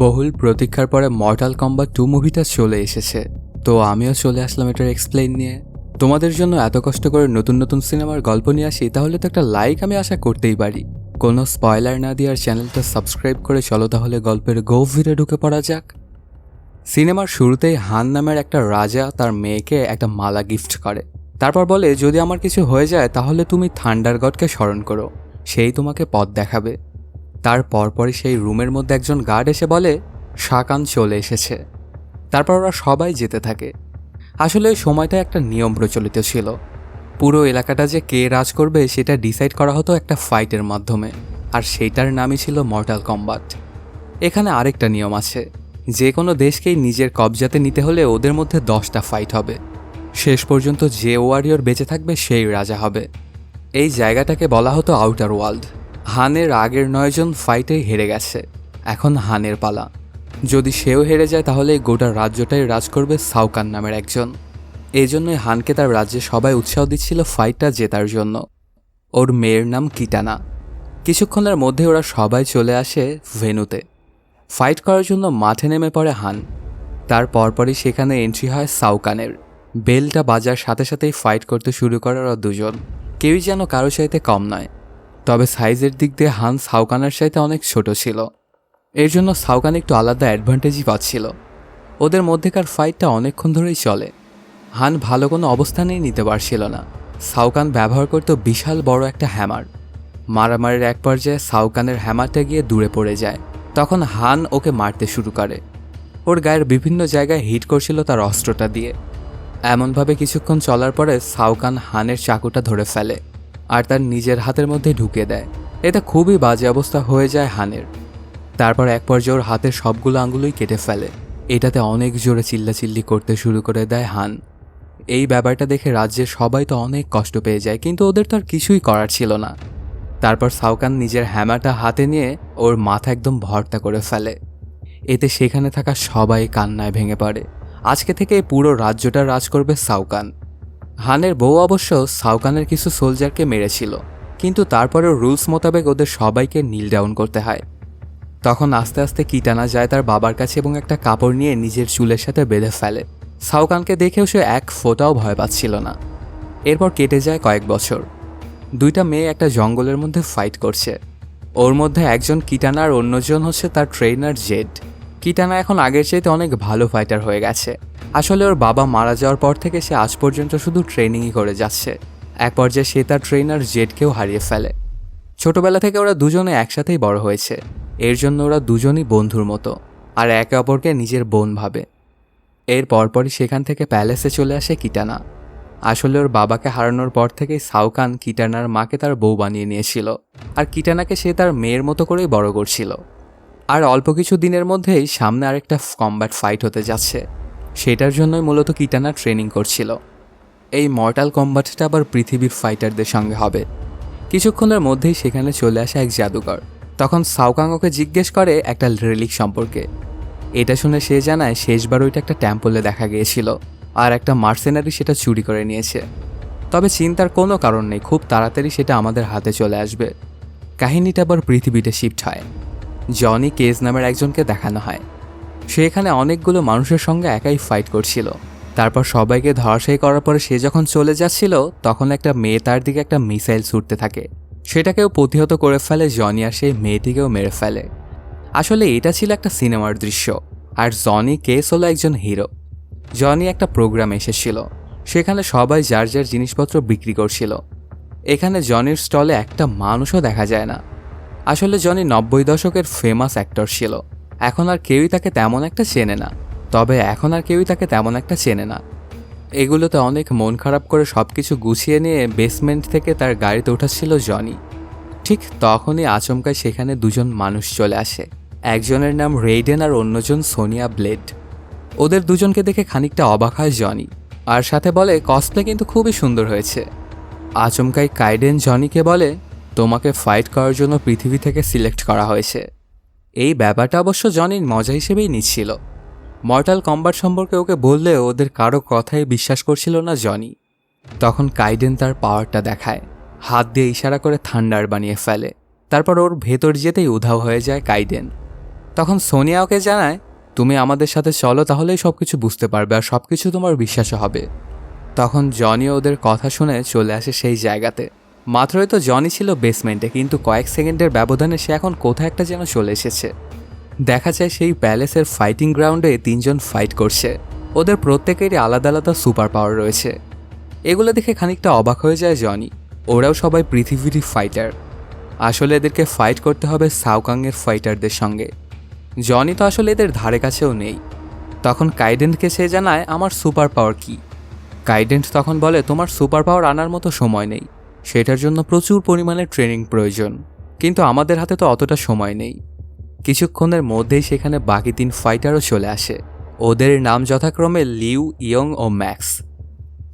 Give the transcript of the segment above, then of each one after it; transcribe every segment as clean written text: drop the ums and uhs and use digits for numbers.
বহুল প্রতীক্ষার পরে মর্টাল কম্বাট 2 মুভিটা চলে এসেছে। তো আমিও চলে আসলাম এটার এক্সপ্লেইন নিয়ে। তোমাদের জন্য এত কষ্ট করে নতুন নতুন সিনেমার গল্প নিয়ে আসি, তাহলে তো একটা লাইক আমি আশা করতেই পারি। কোনো স্পয়লার না দিয়ে আর চ্যানেলটা সাবস্ক্রাইব করে চলো তাহলে গল্পের গভীরে ঢুকে পড়া যাক। সিনেমার শুরুতেই হান নামের একটা রাজা তার মেয়েকে একটা মালা গিফট করে। তারপর বলে, যদি আমার কিছু হয়ে যায় তাহলে তুমি থান্ডার গডকে স্মরণ করো, সেই তোমাকে পথ দেখাবে। তার পরপরই সেই রুমের মধ্যে একজন গার্ড এসে বলে শাকান চলে এসেছে। তারপর ওরা সবাই যেতে থাকে। আসলে ওই সময়টা একটা নিয়ম প্রচলিত ছিল। পুরো এলাকাটা যে কে রাজ করবে সেটা ডিসাইড করা হতো একটা ফাইটের মাধ্যমে, আর সেইটার নামই ছিল মর্টাল কম্বাট। এখানে আরেকটা নিয়ম আছে, যে কোনো দেশকেই নিজের কবজাতে নিতে হলে ওদের মধ্যে 10টা ফাইট হবে। শেষ পর্যন্ত যে ওয়ারিয়র বেঁচে থাকবে সেই রাজা হবে। এই জায়গাটাকে বলা হতো আউটার ওয়ার্ল্ড। হানের আগের 9 জন ফাইটেই হেরে গেছে, এখন হানের পালা। যদি সেও হেরে যায় তাহলে এই গোটা রাজ্যটাই রাজ করবে সাউকান নামের একজন। এই জন্যই হানকে তার রাজ্যে সবাই উৎসাহ দিচ্ছিল ফাইটটা জেতার জন্য। ওর মেয়ের নাম কিটানা। কিছুক্ষণের মধ্যে ওরা সবাই চলে আসে ভেন্যুতে। ফাইট করার জন্য মাঠে নেমে পড়ে হান। তার পরপরই সেখানে এন্ট্রি হয় সাউকানের। বেলটা বাজার সাথে সাথেই ফাইট করতে শুরু করে ওরা দুজন। কেউই যেন কারো চাইতে কম নয়, তবে সাইজের দিক দিয়ে হান সাউকানের চাইতে অনেক ছোট ছিল। এর জন্য সাউকান একটু আলাদা অ্যাডভান্টেজই পাচ্ছিল। ওদের মধ্যেকার ফাইটটা অনেকক্ষণ ধরেই চলে। হান ভালো কোনো অবস্থানেই নিতে পারছিল না। সাউকান ব্যবহার করত বিশাল বড় একটা হ্যামার। মারামারির এক পর্যায়ে সাউকানের হ্যামারটা গিয়ে দূরে পড়ে যায়। তখন হান ওকে মারতে শুরু করে। ওর গায়ের বিভিন্ন জায়গায় হিট করছিল তার অস্ত্রটা দিয়ে। এমনভাবে কিছুক্ষণ চলার পরে সাউকান হানের চাকুটা ধরে ফেলে আর তার নিজের হাতের মধ্যে ঢুকিয়ে দেয়। এটা খুবই বাজে অবস্থা হয়ে যায় হানের। তারপর এক পর্যায়ে ওর হাতের সবগুলো আঙুলই কেটে ফেলে। এটাতে অনেক জোরে চিল্লাচিল্লি করতে শুরু করে দেয় হান। এই ব্যাপারটা দেখে রাজ্যের সবাই তো অনেক কষ্ট পেয়ে যায়, কিন্তু ওদের তো আর কিছুই করার ছিল না। তারপর সাউকান নিজের হ্যামারটা হাতে নিয়ে ওর মাথা একদম ভর্তা করে ফেলে। এতে সেখানে থাকা সবাই কান্নায় ভেঙে পড়ে। আজকে থেকে পুরো রাজ্যটা রাজ করবে সাউকান। হানের বউ অবশ্য সাউকানের কিছু সোলজারকে মেরেছিল, কিন্তু তারপরেও রুলস মোতাবেক ওদের সবাইকে নীল ডাউন করতে হয়। তখন আস্তে আস্তে কিটানা যায় তার বাবার কাছে এবং একটা কাপড় নিয়ে নিজের চুলের সাথে বেঁধে ফেলে। সাউকানকে দেখেও সে এক ফোঁটাও ভয় পাচ্ছিল না। এরপর কেটে যায় কয়েক বছর। 2টা মেয়ে একটা জঙ্গলের মধ্যে ফাইট করছে। ওর মধ্যে একজন কিটানা আর অন্যজন হচ্ছে তার ট্রেনার জেড। কিটানা এখন আগের চাইতে অনেক ভালো ফাইটার হয়ে গেছে। আসলে ওর বাবা মারা যাওয়ার পর থেকে সে আজ পর্যন্ত শুধু ট্রেনিংই করে যাচ্ছে। এক পর্যায়ে সে তার ট্রেনার জেডকেও হারিয়ে ফেলে। ছোটবেলা থেকে ওরা দুজনে একসাথেই বড় হয়েছে। এর জন্য ওরা দুজনই বন্ধুর মতো আর একে অপরকে নিজের বোন ভাবে। এর পরপরই সেখান থেকে প্যালেসে চলে আসে কিটানা। আসলে ওর বাবাকে হারানোর পর থেকেই সাউকান কিটানার মাকে তার বউ বানিয়ে নিয়েছিল, আর কিটানাকে সে তার মেয়ের মতো করেই বড় করছিল। আর অল্প কিছু দিনের মধ্যেই সামনে আরেকটা কম্ব্যাট ফাইট হতে যাচ্ছে। সেটার জন্যই মূলত কিটানা ট্রেনিং করছিল। এই মর্টাল কম্ব্যাটটা আবার পৃথিবীর ফাইটারদের সঙ্গে হবে। কিছুক্ষণের মধ্যেই সেখানে চলে আসে এক জাদুকর। তখন সাউকাং ওকে জিজ্ঞেস করে একটা রেলিক সম্পর্কে। এটা শুনে সে জানায় শেষবার ওইটা একটা টেম্পলে দেখা গিয়েছিল, আর একটা মার্সেনারি সেটা চুরি করে নিয়েছে। তবে চিন্তার কোনো কারণ নেই, খুব তাড়াতাড়ি সেটা আমাদের হাতে চলে আসবে। কাহিনীটা আবার পৃথিবীতে শিফট হয়। জনি কেজ নামের একজনকে দেখানো হয়। সে এখানে অনেকগুলো মানুষের সঙ্গে একাই ফাইট করছিল। তারপর সবাইকে ধরাশায়ী করার পরে সে যখন চলে যাচ্ছিল তখন একটা মেয়ে তার দিকে একটা মিসাইল ছুটতে থাকে। সেটাকেও প্রতিহত করে ফেলে জনি, আর সেই মেয়েটিকেও মেরে ফেলে। আসলে এটা ছিল একটা সিনেমার দৃশ্য, আর জনি কেস হলো একজন হিরো। জনি একটা প্রোগ্রামে এসেছিল, সেখানে সবাই যার যার জিনিসপত্র বিক্রি করছিল। এখানে জনির স্টলে একটা মানুষও দেখা যায় না। আসলে জনি 90 দশকের ফেমাস অ্যাক্টর ছিল। এখন আর কেউই তাকে তেমন একটা চেনে না। এগুলোতে অনেক মন খারাপ করে সবকিছু গুছিয়ে নিয়ে বেসমেন্ট থেকে তার গাড়িতে উঠাচ্ছিল জনি। ঠিক তখনই আচমকায় সেখানে 2জন মানুষ চলে আসে। একজনের নাম রেইডেন আর অন্যজন সোনিয়া ব্লেড। ওদের দুজনকে দেখে খানিকটা অবাক হয় জনি, আর সাথে বলে কসপ্লে কিন্তু খুবই সুন্দর হয়েছে। আচমকাই কাইডেন জনিকে বলে, তোমাকে ফাইট করার জন্য পৃথিবী থেকে সিলেক্ট করা হয়েছে। এই ব্যাপারটা অবশ্য জনির মজা হিসেবেই নিচ্ছিল। মর্টাল কম্বাট সম্পর্কে ওকে বললে ওদের কারো কথাই বিশ্বাস করছিল না জনি। তখন কাইডেন তার পাওয়ারটা দেখায়, হাত দিয়ে ইশারা করে থান্ডার বানিয়ে ফেলে। তারপর ওর ভেতর যেতেই উধাও হয়ে যায় কাইডেন। তখন সোনিয়া ওকে জানায়, তুমি আমাদের সাথে চলো, তাহলেই সব কিছু বুঝতে পারবে আর সব কিছু তোমার বিশ্বাসে হবে। তখন জনিও ওদের কথা শুনে চলে আসে সেই জায়গাতে। মাত্রই তো জনি ছিল বেসমেন্টে, কিন্তু কয়েক সেকেন্ডের ব্যবধানে সে এখন কোথায় একটা যেন চলে এসেছে। দেখা যায় সেই প্যালেসের ফাইটিং গ্রাউন্ডে 3 জন ফাইট করছে। ওদের প্রত্যেকেরই আলাদা আলাদা সুপার পাওয়ার রয়েছে। এগুলো দেখে খানিকটা অবাক হয়ে যায় জনি। ওরাও সবাই পৃথিবীরই ফাইটার। আসলে এদেরকে ফাইট করতে হবে সাওকাংয়ের ফাইটারদের সঙ্গে। জনি তো আসলে এদের ধারে কাছেও নেই। তখন কাইডেন্টকে সে জানায় আমার সুপার পাওয়ার কী। কাইডেন্ট তখন বলে, তোমার সুপার পাওয়ার আনার মতো সময় নেই, সেটার জন্য প্রচুর পরিমাণে ট্রেনিং প্রয়োজন, কিন্তু আমাদের হাতে তো অতটা সময় নেই। কিছুক্ষণের মধ্যেই সেখানে বাকি 3 ফাইটারও চলে আসে। ওদের নাম যথাক্রমে লিউ, ইয়ং ও ম্যাক্স।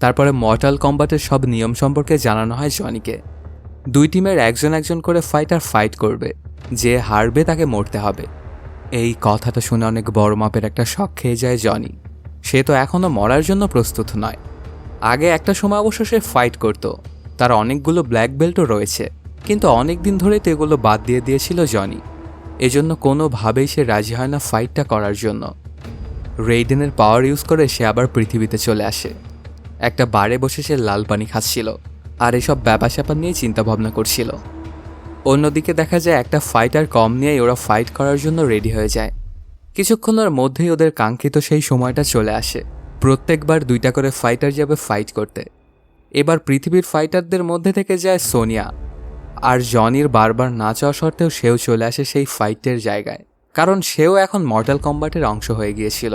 তারপরে মর্টাল কম্বাটের সব নিয়ম সম্পর্কে জানানো হয় জনিকে। 2 টিমের একজন একজন করে ফাইটার ফাইট করবে, যে হারবে তাকে মরতে হবে। এই কথাটা শুনে অনেক বড় মাপের একটা শক খেয়ে যায় জনি। সে তো এখনও মরার জন্য প্রস্তুত নয়। আগে একটা সময় অবশ্য সে ফাইট করত, তার অনেকগুলো ব্ল্যাক বেল্টও রয়েছে, কিন্তু অনেক দিন ধরেই তো এগুলো বাদ দিয়ে দিয়েছিল জনি। এজন্য কোনোভাবেই সে রাজি হয় না ফাইটটা করার জন্য। রেইডেনের পাওয়ার ইউজ করে সে আবার পৃথিবীতে চলে আসে। একটা বারে বসে সে লাল পানি খাচ্ছিল আর এসব ব্যাপার স্যাপার নিয়ে চিন্তাভাবনা করছিল। অন্যদিকে দেখা যায় একটা ফাইটার কম নিয়েই ওরা ফাইট করার জন্য রেডি হয়ে যায়। কিছুক্ষণের মধ্যেই ওদের কাঙ্ক্ষিত সেই সময়টা চলে আসে। প্রত্যেকবার 2টা করে ফাইটার যাবে ফাইট করতে। এবার পৃথিবীর ফাইটারদের মধ্যে থেকে যায় সোনিয়া। আর জনির বারবার না চাওয়া সত্ত্বেও সেও চলে আসে সেই ফাইটের জায়গায়, কারণ সেও এখন মর্টাল কম্বাটের অংশ হয়ে গিয়েছিল।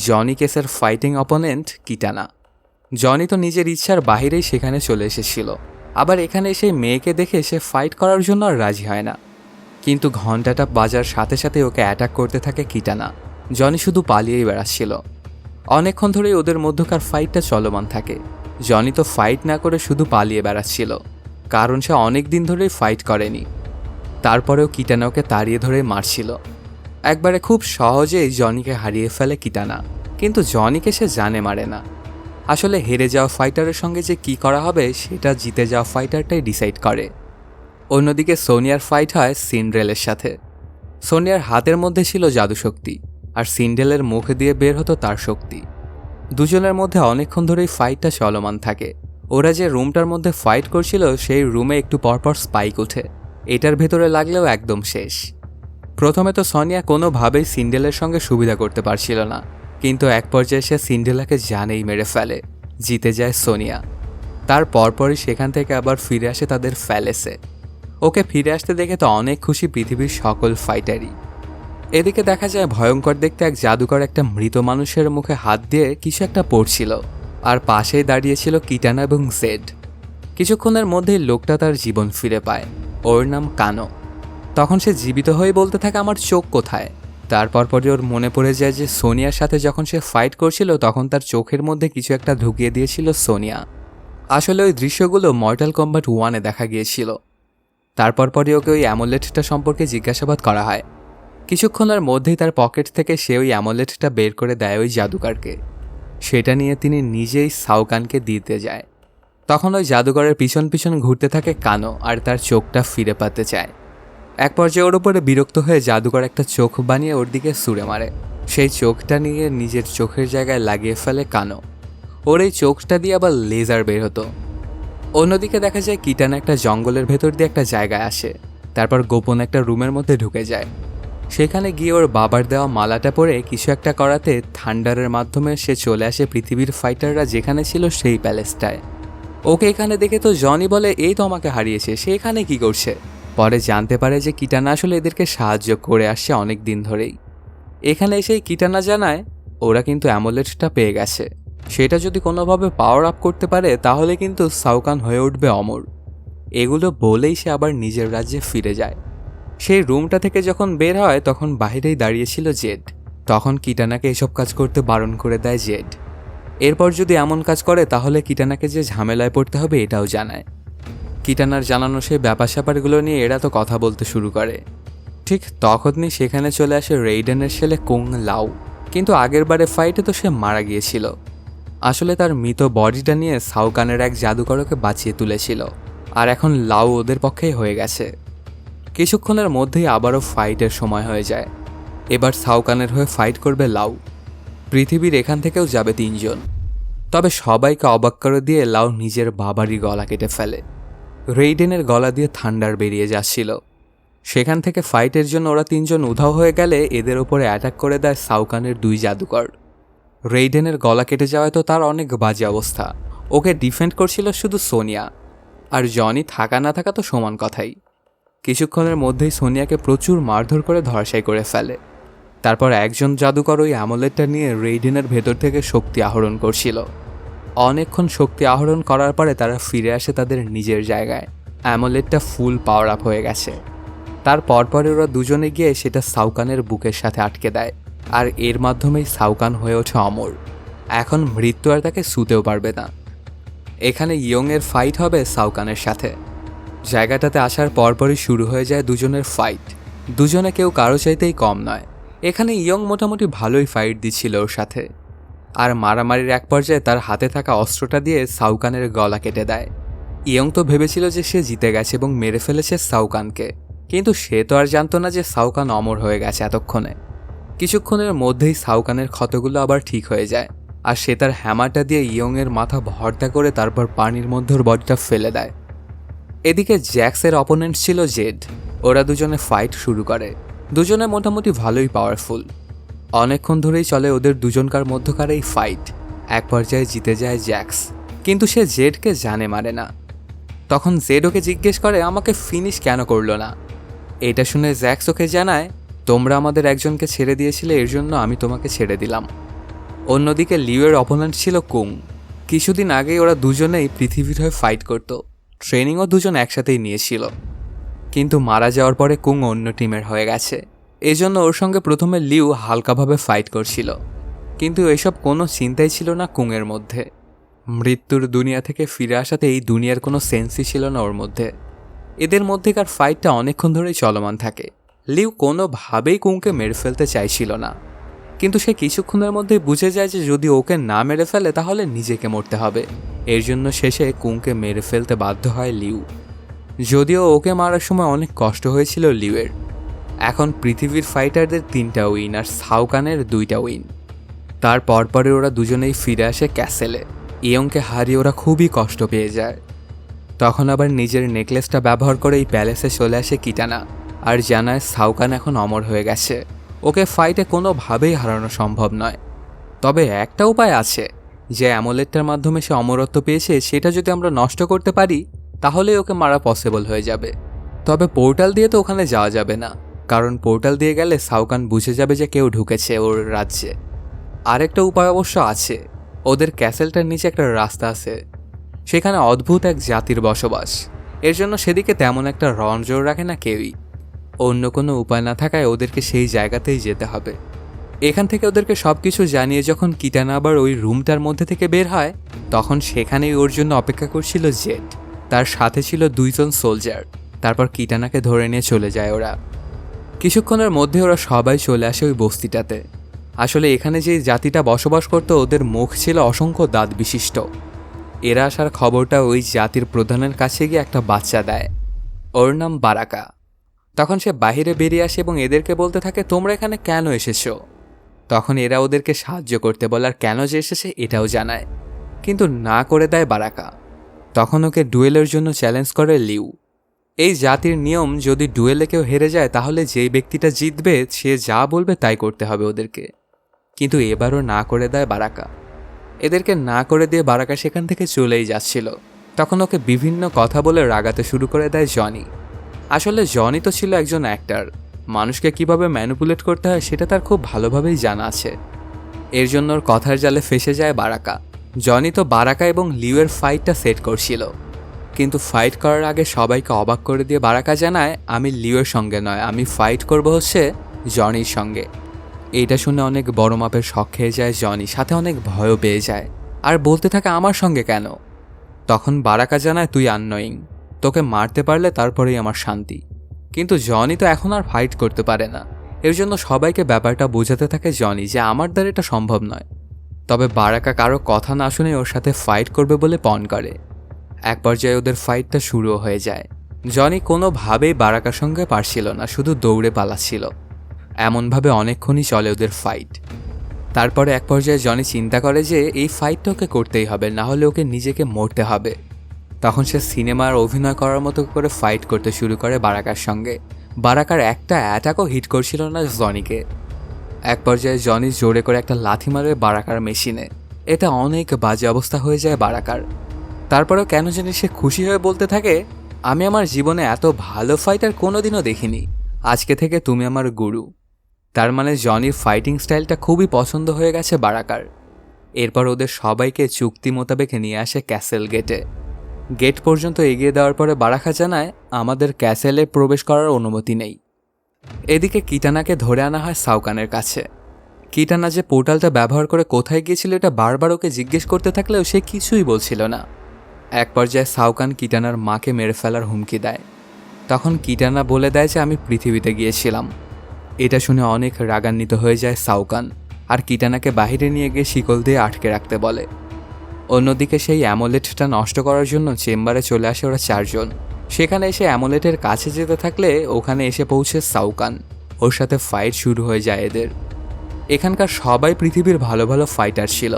জনি কেসের ফাইটিং অপোনেন্ট কিটানা। জনি তো নিজের ইচ্ছার বাহিরেই সেখানে চলে এসেছিল, আবার এখানে সেই মেয়েকে দেখে সে ফাইট করার জন্য আর রাজি হয় না। কিন্তু ঘন্টাটা বাজার সাথে সাথে ওকে অ্যাটাক করতে থাকে কিটানা। জনি শুধু পালিয়েই বেড়াচ্ছিল। অনেকক্ষণ ধরেই ওদের মধ্যকার ফাইটটা চলমান থাকে। জনি তো ফাইট না করে শুধু পালিয়ে বেড়াচ্ছিল, কারণ সে অনেক দিন ধরেই ফাইট করেনি। তারপরেও কিটানা ওকে তাড়িয়ে ধরে মারছিল। একবারে খুব সহজেই জনিকে হারিয়ে ফেলে কিটানা, কিন্তু জনিকে সে জানে মারে না। আসলে হেরে যাওয়া ফাইটারের সঙ্গে যে কি করা হবে সেটা জিতে যাওয়া ফাইটারটাই ডিসাইড করে। অন্যদিকে সোনিয়ার ফাইট হয় সিন্ড্রেলের সাথে। সোনিয়ার হাতের মধ্যে ছিল জাদুশক্তি, আর সিন্ড্রেলের মুখ দিয়ে বের হতো তার শক্তি। দুজনের মধ্যে অনেকক্ষণ ধরেই ফাইটটা চলমান থাকে। ওরা যে রুমটার মধ্যে ফাইট করছিল সেই রুমে একটু পরপর স্পাইক ওঠে। এটার ভেতরে লাগলেও একদম শেষ। প্রথমে তো সোনিয়া কোনোভাবেই সিন্ড্রেলের সঙ্গে সুবিধা করতে পারছিল না, কিন্তু এক পর্যায়ে সে সিন্ড্রেলাকে জানেই মেরে ফেলে। জিতে যায় সোনিয়া। তার পরপরই সেখান থেকে আবার ফিরে আসে তাদের প্যালেসে। ওকে ফিরে আসতে দেখে তো অনেক খুশি পৃথিবীর সকল ফাইটারই। এদিকে দেখা যায় ভয়ঙ্কর দেখতে এক জাদুকর একটা মৃত মানুষের মুখে হাত দিয়ে কিছু একটা পড়ছিল, আর পাশেই দাঁড়িয়েছিল কিটানা এবং জেড। কিছুক্ষণের মধ্যেই লোকটা তার জীবন ফিরে পায়। ওর নাম কানো। তখন সে জীবিত হয়ে বলতে থাকে, আমার চোখ কোথায়? তারপর পরে ওর মনে পড়ে যায় যে সোনিয়ার সাথে যখন সে ফাইট করছিল তখন তার চোখের মধ্যে কিছু একটা ঢুকিয়ে দিয়েছিল সোনিয়া। আসলে ওই দৃশ্যগুলো মর্টাল কম্বাট 1-এ দেখা গিয়েছিল। তারপর পরে ওকে ওই অ্যামোলেটটা সম্পর্কে জিজ্ঞাসাবাদ করা হয়। কিছুক্ষণের মধ্যেই তার পকেট থেকে সে ওই অ্যামোলেটটা বের করে দেয় ওই জাদুকরকে। সেটা নিয়ে তিনি নিজেই সাওকানকে দিতে যায়। তখন ওই জাদুকরের পিছন পিছন ঘুরতে থাকে কানো, আর তার চোখটা ফিরে পেতে চায়। এক পর্যায়ে ওর উপরে বিরক্ত হয়ে জাদুকর একটা চোখ বানিয়ে ওর দিকে ছুঁড়ে মারে। সেই চোখটা নিয়ে নিজের চোখের জায়গায় লাগিয়ে ফেলে কানো। ওর এই চোখটা দিয়ে আবার লেজার বের হতো। অন্যদিকে দেখা যায় কিটানা একটা জঙ্গলের ভেতর দিয়ে একটা জায়গায় আসে, তারপর গোপন একটা রুমের মধ্যে ঢুকে যায়। সেখানে গিয়ে ওর বাবার দেওয়া মালাটা পরে কিছু একটা করাতে থান্ডারের মাধ্যমে সে চলে আসে পৃথিবীর ফাইটাররা যেখানে ছিল সেই প্যালেসটায়। ওকে এখানে দেখে তো জনি বলে, এই তো আমাকে হারিয়েছে, সে এখানে কি করছে? পরে জানতে পারে যে কিটানা আসলে এদেরকে সাহায্য করে আসছে অনেক দিন ধরেই। এখানে এসেই কিটানা জানায় ওরা কিন্তু অ্যামোলেটটা পেয়ে গেছে। সেটা যদি কোনোভাবে পাওয়ার আপ করতে পারে তাহলে কিন্তু সাওকান হয়ে উঠবে অমর। এগুলো বলেই সে আবার নিজের রাজ্যে ফিরে যায়। সেই রুমটা থেকে যখন বের হয় তখন বাইরেই দাঁড়িয়েছিল জেড। তখন কিটানাকে এসব কাজ করতে বারণ করে দেয় জেড। এরপর যদি এমন কাজ করে তাহলে কিটানাকে যে ঝামেলায় পড়তে হবে এটাও জানায়। কিটানার জানানো সেই ব্যাপার স্যাপারগুলো নিয়ে এরা তো কথা বলতে শুরু করে। ঠিক তখনই সেখানে চলে আসে রেইডেনের ছেলে কুং লাও। কিন্তু আগের বারে ফাইটে তো সে মারা গিয়েছিল। আসলে তার মৃত বডিটা নিয়ে সাওকানের এক জাদুকরকে বাঁচিয়ে তুলেছিল, আর এখন লাও ওদের পক্ষেই হয়ে গেছে। কিছুক্ষণের মধ্যেই আবারও ফাইটের সময় হয়ে যায়। এবার সাউকানের হয়ে ফাইট করবে লাউ। পৃথিবীর এখান থেকেও যাবে 3 জন। তবে সবাইকে অবাক করে দিয়ে লাউ নিজের বাবারই গলা কেটে ফেলে। রেইডেনের গলা দিয়ে থান্ডার বেরিয়ে যাচ্ছিল। সেখান থেকে ফাইটের জন্য ওরা 3 জন উধাও হয়ে গেলে এদের ওপরে অ্যাটাক করে দেয় সাউকানের 2 জাদুকর। রেইডেনের গলা কেটে যাওয়ায় তো তার অনেক বাজে অবস্থা। ওকে ডিফেন্ড করছিল শুধু সোনিয়া, আর জনি থাকা না থাকা তো সমান কথাই। কিছুক্ষণের মধ্যেই সোনিয়াকে প্রচুর মারধর করে ধরাশায়ী করে ফেলে। তারপর একজন জাদুকর ওই অ্যামুলেটটা নিয়ে রেইডেনের ভেতর থেকে শক্তি আহরণ করছিল। অনেকক্ষণ শক্তি আহরণ করার পরে তারা ফিরে আসে তাদের নিজের জায়গায়। অ্যামুলেটটা ফুল পাওয়ার আপ হয়ে গেছে। তার পরপরে ওরা দুজনে গিয়ে সেটা সাউকানের বুকের সাথে আটকে দেয়, আর এর মাধ্যমেই সাউকান হয়ে ওঠে অমর। এখন মৃত্যু আর তাকে ছুঁতেও পারবে না। এখানে ইয়ংয়ের ফাইট হবে সাউকানের সাথে। জায়গাটাতে আসার পরপরই শুরু হয়ে যায় দুজনের ফাইট। দুজনে কেউ কারো চাইতেই কম নয়। এখানে ইয়ং মোটামুটি ভালোই ফাইট দিচ্ছিল ওর সাথে, আর মারামারির এক পর্যায়ে তার হাতে থাকা অস্ত্রটা দিয়ে সাউকানের গলা কেটে দেয়। ইয়ং তো ভেবেছিল যে সে জিতে গেছে এবং মেরে ফেলেছে সাউকানকে, কিন্তু সে তো আর জানতো না যে সাউকান অমর হয়ে গেছে এতক্ষণে। কিছুক্ষণের মধ্যেই সাউকানের ক্ষতগুলো আবার ঠিক হয়ে যায়, আর সে তার হ্যামারটা দিয়ে ইয়ংয়ের মাথা ভর্তা করে তারপর পানির মধ্যে ওর বডিটা ফেলে দেয়। এদিকে জ্যাক্সের অপোনেন্ট ছিল জেড। ওরা দুজনে ফাইট শুরু করে। দুজনে মোটামুটি ভালোই পাওয়ারফুল। অনেকক্ষণ ধরেই চলে ওদের দুজনকার মধ্যকার এই ফাইট। এক পর্যায়ে জিতে যায় জ্যাক্স, কিন্তু সে জেডকে জানে মারে না। তখন জেড ওকে জিজ্ঞেস করে আমাকে ফিনিশ কেন করলো না। এটা শুনে জ্যাক্স ওকে জানায়, তোমরা আমাদের একজনকে ছেড়ে দিয়েছিলে, এর জন্য আমি তোমাকে ছেড়ে দিলাম। অন্যদিকে লিউয়ের অপোনেন্ট ছিল কুং। কিছুদিন আগেই ওরা দুজনেই পৃথিবীর হয়ে ফাইট করত। ট্রেনিংও দুজন একসাথেই নিয়েছিল, কিন্তু মারা যাওয়ার পরে কুং অন্য টিমের হয়ে গেছে। এজন্য ওর সঙ্গে প্রথমে লিউ হালকাভাবে ফাইট করছিল, কিন্তু এসব কোনো চিন্তাই ছিল না কুংয়ের মধ্যে। মৃত্যুর দুনিয়া থেকে ফিরে আসাতে এই দুনিয়ার কোনো সেন্সই ছিল না ওর মধ্যে। এদের মধ্যেকার ফাইটটা অনেকক্ষণ ধরেই চলমান থাকে। লিউ কোনোভাবেই কুংকে মেরে ফেলতে চাইছিল না, কিন্তু সে কিছুক্ষণের মধ্যেই বুঝে যায় যে যদি ওকে না মেরে ফেলে তাহলে নিজেকে মরতে হবে। এর জন্য শেষে কুংকে মেরে ফেলতে বাধ্য হয় লিউ। যদিও ওকে মারার সময় অনেক কষ্ট হয়েছিল লিউয়ের। এখন পৃথিবীর ফাইটারদের 3টা উইন আর সাউকানের 2টা উইন। তার পরপরে ওরা দুজনেই ফিরে আসে ক্যাসেলে। ইয়ংকে হারিয়ে ওরা খুবই কষ্ট পেয়ে যায়। তখন আবার নিজের নেকলেসটা ব্যবহার করে এই প্যালেসে চলে আসে কিটানা, আর জানায় সাউকান এখন অমর হয়ে গেছে। ওকে ফাইটে কোনোভাবেই হারানো সম্ভব নয়। তবে একটা উপায় আছে, যে অ্যামুলেটটার মাধ্যমে সে অমরত্ব পেয়েছে সেটা যদি আমরা নষ্ট করতে পারি তাহলে ওকে মারা পসিবল হয়ে যাবে। তবে পোর্টাল দিয়ে তো ওখানে যাওয়া যাবে না, কারণ পোর্টাল দিয়ে গেলে সাউকান বুঝে যাবে যে কেউ ঢুকেছে ওর রাজ্যে। আরেকটা উপায় অবশ্য আছে। ওদের ক্যাসেলটার নিচে একটা রাস্তা আছে, সেখানে অদ্ভুত এক জাতির বসবাস। এর জন্য সেদিকে তেমন একটা রণজোর রাখে না কেউই। অন্য কোনো উপায় না থাকায় ওদেরকে সেই জায়গাতেই যেতে হবে। এখান থেকে ওদেরকে সব কিছু জানিয়ে যখন কিটানা আবার ওই রুমটার মধ্যে থেকে বের হয়, তখন সেখানেই ওর জন্য অপেক্ষা করছিল জেড। তার সাথে ছিল 2 জন সোলজার। তারপর কিটানাকে ধরে নিয়ে চলে যায় ওরা। কিছুক্ষণের মধ্যে ওরা সবাই চলে আসে ওই বস্তিটাতে। আসলে এখানে যে জাতিটা বসবাস করতো ওদের মুখ ছিল অসংখ্য দাঁত বিশিষ্ট। এরা আসার খবরটা ওই জাতির প্রধানের কাছে গিয়ে একটা বাচ্চা দেয়। ওর নাম বারাকা। তখন সে বাহিরে বেরিয়ে আসে এবং এদেরকে বলতে থাকে তোমরা এখানে কেন এসেছো। তখন এরা ওদেরকে সাহায্য করতে বলে আর কেন যে এসেছে এটাও জানায়, কিন্তু না করে দেয় বারাকা। তখন ওকে ডুয়েলের জন্য চ্যালেঞ্জ করে লিউ। এই জাতির নিয়ম, যদি ডুয়েলে কেউ হেরে যায় তাহলে যেই ব্যক্তিটা জিতবে সে যা বলবে তাই করতে হবে ওদেরকে। কিন্তু এবারও না করে দেয় বারাকা। এদেরকে না করে দিয়ে বারাকা সেখান থেকে চলেই যাচ্ছিল। তখন ওকে বিভিন্ন কথা বলে রাগাতে শুরু করে দেয় জনি। আসলে জনি তো ছিল একজন অ্যাক্টর। মানুষকে কিভাবে ম্যানিপুলেট করতে হয় সেটা তার খুব ভালোভাবেই জানা আছে। এর জন্য ওর কথার জালে ফেসে যায় বারাকা। জনি তো বারাকা এবং লিউয়ের ফাইটটা সেট করছিল, কিন্তু ফাইট করার আগে সবাইকে অবাক করে দিয়ে বারাকা জানায় আমি লিউয়ের সঙ্গে নয়, আমি ফাইট করব হচ্ছে জনির সঙ্গে। এইটা শুনে অনেক বড় মাপের শক খেয়ে যায় জনি, সাথে অনেক ভয়ও পেয়ে যায় আর বলতে থাকে আমার সঙ্গে কেন। তখন বারাকা জানায় তুই আননোয়িং, তোকে মারতে পারলে তারপরেই আমার শান্তি। কিন্তু জনি তো এখন আর ফাইট করতে পারে না। এর জন্য সবাইকে ব্যাপারটা বোঝাতে থাকে জনি যে আমার দ্বারা এটা সম্ভব নয়। তবে বারাকা কারো কথা না শুনে ওর সাথে ফাইট করবে বলে পণ করে। এক পর্যায়ে ওদের ফাইটটা শুরুও হয়ে যায়। জনি কোনোভাবেই বারাকার সঙ্গে পারছিল না, শুধু দৌড়ে পালাচ্ছিল। এমনভাবে অনেকক্ষণই চলে ওদের ফাইট। তারপরে এক পর্যায়ে জনি চিন্তা করে যে এই ফাইটটা ওকে করতেই হবে, না হলে ওকে নিজেকে মরতে হবে। তখন সে সিনেমার অভিনয় করার মতো করে ফাইট করতে শুরু করে বারাকার সঙ্গে। বারাকার একটা অ্যাটাকও হিট করছিল না জনিকে। এক পর্যায়ে জনি জোরে করে একটা লাথি মারে বারাকার মেশিনে। এটা অনেক বাজে অবস্থা হয়ে যায় বারাকার। তারপরেও কেন জানি সে খুশি হয়ে বলতে থাকে, আমি আমার জীবনে এত ভালো ফাইটার কোনোদিনও দেখিনি, আজকে থেকে তুমি আমার গুরু। তার মানে জনির ফাইটিং স্টাইলটা খুবই পছন্দ হয়ে গেছে বারাকার। এরপর ওদের সবাইকে চুক্তি মোতাবেক নিয়ে আসে ক্যাসেল গেটে। গেট পর্যন্ত এগিয়ে দেওয়ার পরে বারাকা জানায়, আমাদের ক্যাসেলে প্রবেশ করার অনুমতি নেই। এদিকে কিটানাকে ধরে আনা হয় সাউকানের কাছে। কিটানা যে পোর্টালটা ব্যবহার করে কোথায় গিয়েছিল এটা বারবার ওকে জিজ্ঞেস করতে থাকলেও সে কিছুই বলছিল না। এক পর্যায়ে সাউকান কিটানার মাকে মেরে ফেলার হুমকি দেয়। তখন কিটানা বলে দেয় যে আমি পৃথিবীতে গিয়েছিলাম। এটা শুনে অনেক রাগান্বিত হয়ে যায় সাউকান, আর কিটানাকে বাহিরে নিয়ে গিয়ে শিকল দিয়ে আটকে রাখতে বলে। অন্যদিকে সেই অ্যামোলেটটা নষ্ট করার জন্য চেম্বারে চলে আসে ওরা 4 জন। সেখানে এসে অ্যামোলেটের কাছে যেতে থাকলে ওখানে এসে পৌঁছে সাউকান। ওর সাথে ফাইট শুরু হয়ে যায় এদের। এখানকার সবাই পৃথিবীর ভালো ভালো ফাইটার ছিল,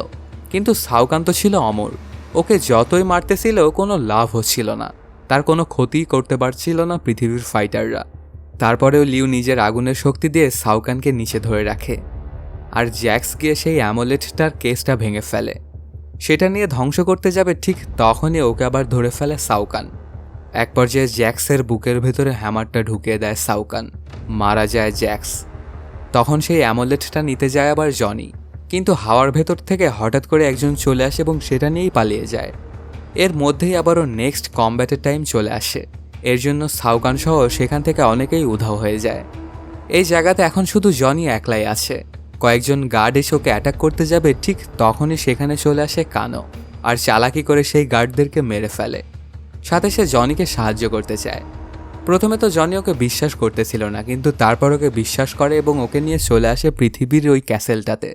কিন্তু সাউকান তো ছিল অমর। ওকে যতই মারতেছিল কোনো লাভ হচ্ছিল না, তার কোনো ক্ষতি করতে পারছিল না পৃথিবীর ফাইটাররা। তারপরেও লিউ নিজের আগুনের শক্তি দিয়ে সাউকানকে নিচে ধরে রাখে, আর জ্যাক্স গিয়ে সেই অ্যামোলেটটার কেসটা ভেঙে ফেলে। সেটা নিয়ে ধ্বংস করতে যাবে, ঠিক তখনই ওকে আবার ধরে ফেলে সাউকান। এক পর্যায়ে জ্যাক্সের বুকের ভেতরে হ্যামারটা ঢুকিয়ে দেয় সাউকান, মারা যায় জ্যাক্স। তখন সেই অ্যামোলেটটা নিতে যায় আবার জনি, কিন্তু হাওয়ার ভেতর থেকে হঠাৎ করে একজন চলে আসে এবং সেটা নিয়েই পালিয়ে যায়। এর মধ্যেই আবারও নেক্সট কমব্যাটের টাইম চলে আসে। এর জন্য সাউকান সহ সেখান থেকে অনেকেই উধাও হয়ে যায়। এই জায়গাতে এখন শুধু জনি একলাই আছে। কয়েকজন গার্ড এসে ওকে অ্যাটাক করতে যাবে, ঠিক তখনই সেখানে চলে আসে কানো, আর চালাকি করে সেই গার্ডদেরকে মেরে ফেলে। সাথে সে জনিকে সাহায্য করতে চায়। প্রথমে তো জনি ওকে বিশ্বাস করতেছিল না, কিন্তু তারপর ওকে বিশ্বাস করে এবং ওকে নিয়ে চলে আসে পৃথিবীর ওই ক্যাসেলটাতে।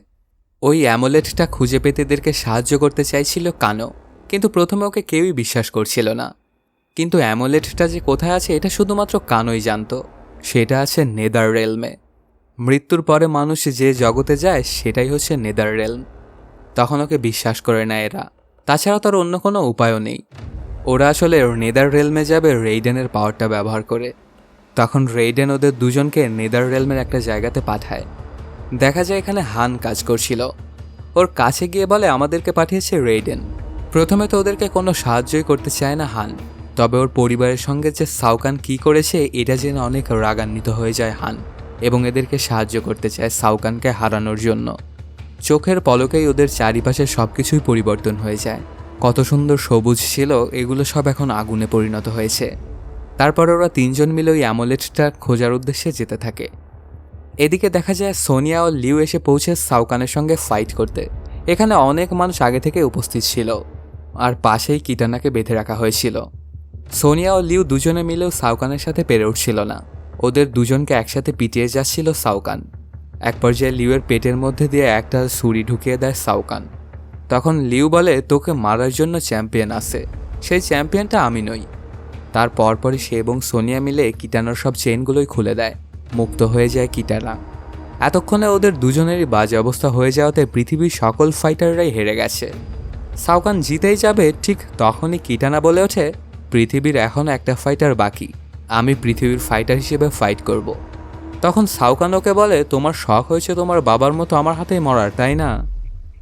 ওই অ্যামোলেটটা খুঁজে পেতে এদেরকে সাহায্য করতে চাইছিল কানো, কিন্তু প্রথমে ওকে কেউই বিশ্বাস করছিল না। কিন্তু অ্যামোলেটটা যে কোথায় আছে এটা শুধুমাত্র কানোই জানত। সেটা আছে নেদার রেলমে। মৃত্যুর পরে মানুষ যে জগতে যায় সেটাই হচ্ছে নেদার রেলম। তখন ওকে বিশ্বাস করে না এরা, তাছাড়া তার অন্য কোনো উপায়ও নেই। ওরা আসলে নেদার রেলমে যাবে রেইডেনের পাওয়ারটা ব্যবহার করে। তখন রেইডেন ওদের দুজনকে নেদার রেলমের একটা জায়গাতে পাঠায়। দেখা যায় এখানে হান কাজ করছিল। ওর কাছে গিয়ে বলে, আমাদেরকে পাঠিয়েছে রেইডেন। প্রথমে তো ওদেরকে কোনো সাহায্যই করতে চায় না হান, তবে ওর পরিবারের সঙ্গে যে সাউকান কি করেছে এটা জেনে অনেক রাগান্বিত হয়ে যায় হান, এবং এদেরকে সাহায্য করতে চায় সাউকানকে হারানোর জন্য। চোখের পলকেই ওদের চারিপাশের সব কিছুই পরিবর্তন হয়ে যায়। কত সুন্দর সবুজ ছিল এগুলো সব এখন আগুনে পরিণত হয়েছে। তারপর ওরা 3 জন মিলে ওই অ্যামোলেটটা খোঁজার উদ্দেশ্যে যেতে থাকে। এদিকে দেখা যায় সোনিয়া ও লিউ এসে পৌঁছে সাউকানের সঙ্গে ফাইট করতে। এখানে অনেক মানুষ আগে থেকে উপস্থিত ছিল, আর পাশেই কিটানাকে বেঁধে রাখা হয়েছিল। সোনিয়া ও লিউ দুজনে মিলেও সাউকানের সাথে পেরে উঠছিল না। ওদের দুজনকে একসাথে পিটিয়ে যাচ্ছিল সাউকান। এক পর্যায়ে লিউয়ের পেটের মধ্যে দিয়ে একটা ছুরি ঢুকিয়ে দেয় সাউকান। তখন লিউ বলে, তোকে মারার জন্য চ্যাম্পিয়ন আছে, সেই চ্যাম্পিয়নটা আমি নই। তার পরপরই সে এবং সোনিয়া মিলে কিটানার সব চেইনগুলোই খুলে দেয়। মুক্ত হয়ে যায় কিটানা। এতক্ষণে ওদের দুজনেরই বাজে অবস্থা হয়ে যাওয়াতে পৃথিবীর সকল ফাইটাররাই হেরে গেছে। সাউকান জিতেই যাবে, ঠিক তখনই কিটানা বলে ওঠে, পৃথিবীর এখনও একটা ফাইটার বাকি, আমি পৃথিবীর ফাইটার হিসেবে ফাইট করব। তখন সাউকান ওকে বলে, তোমার শখ হয়েছে তোমার বাবার মতো আমার হাতেই মরার, তাই না?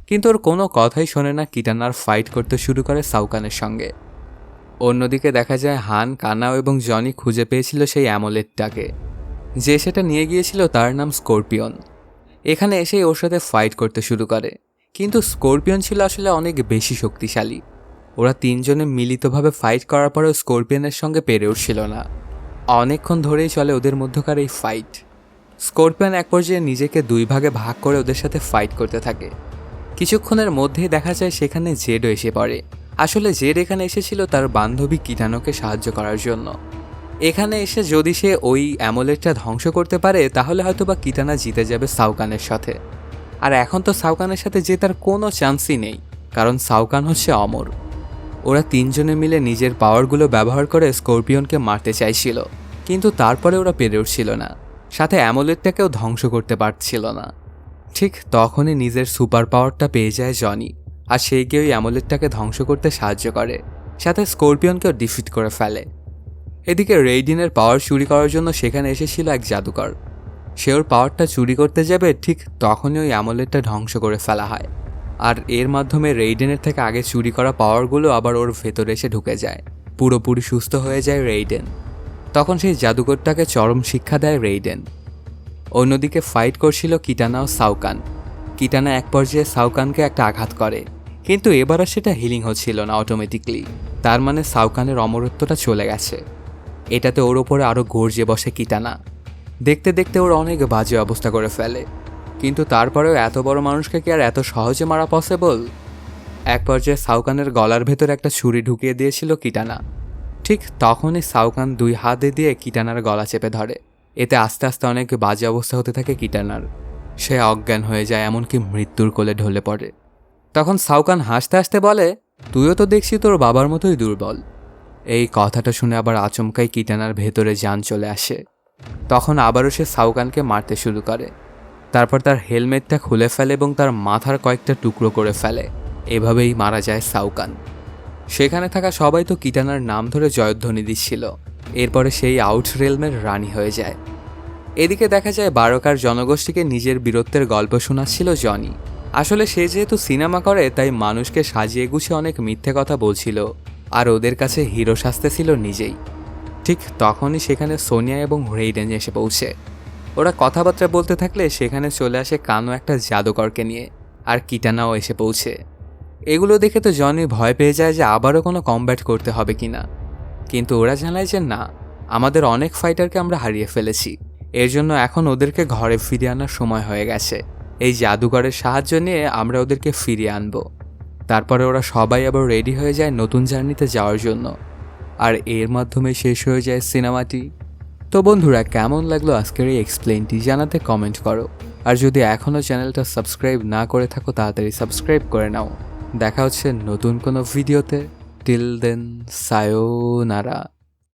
কিন্তু ওর কোনো কথাই শোনে না। কিটানার ফাইট করতে শুরু করে সাউকানের সঙ্গে। অন্যদিকে দেখা যায় হান, কানাও এবং জনি খুঁজে পেয়েছিল সেই অ্যামোলেটটাকে। যে সেটা নিয়ে গিয়েছিল তার নাম স্করপিয়ন। এখানে এসেই ওর সাথে ফাইট করতে শুরু করে, কিন্তু স্করপিয়ন ছিল আসলে অনেক বেশি শক্তিশালী। ওরা 3 জনে মিলিতভাবে ফাইট করার পরেও স্করপিয়নের সঙ্গে পেরে উঠছিল না। অনেকক্ষণ ধরেই চলে ওদের মধ্যকার এই ফাইট। স্করপিয়ন এক পর্যায়ে নিজেকে 2 ভাগে ভাগ করে ওদের সাথে ফাইট করতে থাকে। কিছুক্ষণের মধ্যেই দেখা যায় সেখানে জেডও এসে পড়ে। আসলে জেড এখানে এসেছিল তার বান্ধবী কিটানোকে সাহায্য করার জন্য। এখানে এসে যদি সে ওই অ্যামোলেটটা ধ্বংস করতে পারে তাহলে হয়তো বা কিটানা জিতে যাবে সাউকানের সাথে। আর এখন তো সাউকানের সাথে জেতার কোনো চান্সই নেই, কারণ সাউকান হচ্ছে অমর। ওরা 3 জনে মিলে নিজের পাওয়ারগুলো ব্যবহার করে স্করপিয়নকে মারতে চাইছিল, কিন্তু তারপরে ওরা পেরে উঠছিল না। সাথে অ্যামুলেটটাকেও ধ্বংস করতে পারছিল না। ঠিক তখনই নিজের সুপার পাওয়ারটা পেয়ে যায় জনি, আর সেই গিয়ে ওই অ্যামুলেটটাকে ধ্বংস করতে সাহায্য করে, সাথে স্করপিয়নকেও ডিফিট করে ফেলে। এদিকে রেইডিনের পাওয়ার চুরি করার জন্য সেখানে এসেছিল এক জাদুকর। সে ওর পাওয়ারটা চুরি করতে যাবে, ঠিক তখনই ওই অ্যামুলেটটা ধ্বংস করে ফেলা হয়, আর এর মাধ্যমে রেইডেনের থেকে আগে চুরি করা পাওয়ারগুলো আবার ওর ভেতরে এসে ঢুকে যায়। পুরোপুরি সুস্থ হয়ে যায় রেইডেন। তখন সেই জাদুকরটাকে চরম শিক্ষা দেয় রেইডেন। অন্যদিকে ফাইট করছিল কিটানা ও সাউকান। কিটানা এক পর্যায়ে সাউকানকে একটা আঘাত করে, কিন্তু এবার আর সেটা হিলিং হচ্ছিল না অটোমেটিকলি। তার মানে সাউকানের অমরত্বটা চলে গেছে। এটাতে ওর ওপরে আরও গর্জে বসে কিটানা। দেখতে দেখতে ওর অনেক বাজে অবস্থা করে ফেলে, কিন্তু তারপরেও এত বড় মানুষকে কি আর এত সহজে মারা পসিবল? এক পর্যায়ে সাউকানের গলার ভেতর একটা ছুরি ঢুকিয়ে দিয়েছিল কিটানা। ঠিক তখনই সাউকান 2 হাতে দিয়ে কিটানার গলা চেপে ধরে। এতে আস্তে আস্তে অনেক বাজে অবস্থা হতে থাকে কিটানার। সে অজ্ঞান হয়ে যায়, এমনকি মৃত্যুর কোলে ঢলে পড়ে। তখন সাউকান হাসতে হাসতে বলে, তুইও তো দেখছি তোর বাবার মতোই দুর্বল। এই কথাটা শুনে আবার আচমকাই কিটানার ভেতরে জান চলে আসে। তখন আবারও সে সাউকানকে মারতে শুরু করে। তারপর তার হেলমেটটা খুলে ফেলে এবং তার মাথার কয়েকটা টুকরো করে ফেলে। এভাবেই মারা যায় সাউকান। সেখানে থাকা সবাই তো কিটানার নাম ধরে জয়ধ্বনি দিচ্ছিল। এরপরে সেই আউট রেলমের রানী হয়ে যায়। এদিকে দেখা যায় বারকার জনগোষ্ঠীকে নিজের বীরত্বের গল্প শোনাচ্ছিল জনি। আসলে সে যেহেতু সিনেমা করে, তাই মানুষকে সাজিয়ে গুছিয়ে অনেক মিথ্যে কথা বলছিল, আর ওদের কাছে হিরো সাজতেছিল নিজেই। ঠিক তখনই সেখানে সোনিয়া এবং রেইডেন এসে পৌঁছে। ওরা কথাবার্তা বলতে থাকলে সেখানে চলে আসে কানো একটা জাদুকরকে নিয়ে, আর কিটানাও এসে পৌঁছে। এগুলো দেখে তো জনি ভয় পেয়ে যায় যে আবারও কোনো কমব্যাট করতে হবে কিনা। কিন্তু ওরা জানায় যে না, আমাদের অনেক ফাইটারকে আমরা হারিয়ে ফেলেছি, এর জন্য এখন ওদেরকে ঘরে ফিরিয়ে আনার সময় হয়ে গেছে। এই জাদুকরের সাহায্য নিয়ে আমরা ওদেরকে ফিরিয়ে আনবো। তারপরে ওরা সবাই আবার রেডি হয়ে যায় নতুন জার্নিতে যাওয়ার জন্য, আর এর মাধ্যমে শেষ হয়ে যায় সিনেমাটি। তো বন্ধুরা, কেমন লাগলো আজকের এই এক্সপ্লেনটি জানাতে কমেন্ট করো। আর যদি এখনও চ্যানেলটা সাবস্ক্রাইব না করে থাকো, তাড়াতাড়ি সাবস্ক্রাইব করে নাও। দেখা হচ্ছে নতুন কোনো ভিডিওতে। Till then, সায়োনারা।